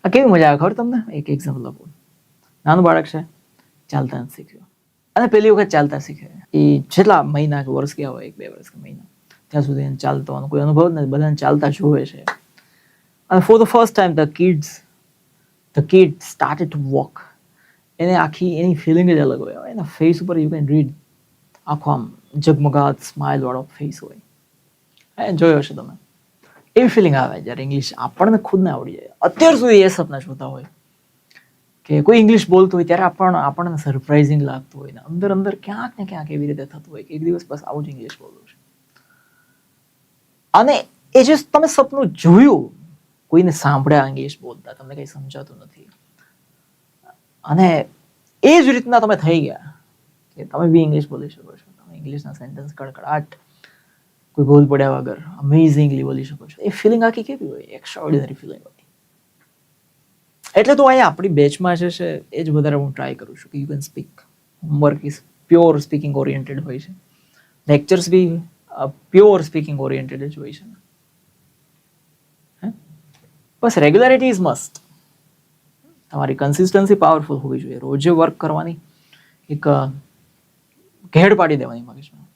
આ કેવી મજા આવે ખબર તમને? એક એક્ઝામ્પલ આપું. નાનું બાળક છે, ચાલતા નથી શીખ્યું, અને પહેલી વખત ચાલતા શીખે, એ જેટલા મહિના કે વર્ષ ગયા હોય, 1-2 વર્ષ કે મહિના, ત્યાં સુધી એને ચાલવાનો કોઈ અનુભવ નથી, બધાને ચાલતા જોવે છે. અને for the first time the kid started to walk. એને આખી એની ફિલિંગ જ અલગ હોય. એના ફેસ ઉપર યુ કેન રીડ આખો આમ ઝગમગાટ સ્માઇલ વાળો ફેસ હોય. જોયો હશે તમે. એવી ફિલિંગ આવે જ્યારે ઇંગ્લિશ આપણને ખુદને આવડી જાય. અત્યાર સુધી એ સપના જોતા હોય કે કોઈ ઇંગ્લિશ બોલતું હોય ત્યારે આપણને સરપ્રાઇઝિંગ લાગતું હોય, ને અંદર અંદર ક્યાંક ને ક્યાંક એવી રીતે થતું હોય કે એક દિવસ બસ આવું જ ઇંગ્લિશ બોલવું છે. અને એ જે તમે સપનું જોયું, કોઈને સાંભળ્યા ઇંગ્લિશ બોલતા, તમને કંઈ સમજાતું નથી, અને એ જ રીતના તમે થઈ ગયા કે તમે બી ઇંગ્લિશ બોલી શકો છો. તમે ઇંગ્લિશના સેન્ટેન્સ કડકડાટ કોઈ ભૂલ પડ્યા વગર અમેઝિંગલી બોલી શકો છો. એ ફિલિંગ આખી કેવી હોય? એક્સ્ટ્રાઓર્ડિનરી ફિલિંગ હોય. એટલે તો અહીંયા આપણી બેચમાં જે છે એ જ વધારે હું ટ્રાય કરું છું કે you can speak. Homework is pure speaking oriented હોય છે, લેક્ચર્સ બી પ્યોર સ્પીકિંગ ઓરિએન્ટેડ જ હોય છે. બસ રેગ્યુલારિટી ઇઝ મસ્ટ. તમારી કન્સિસ્ટન્સી પાવરફુલ હોવી જોઈએ. રોજે વર્ક કરવાની, એક ઘેડ પાડી દેવાની મગજમાં.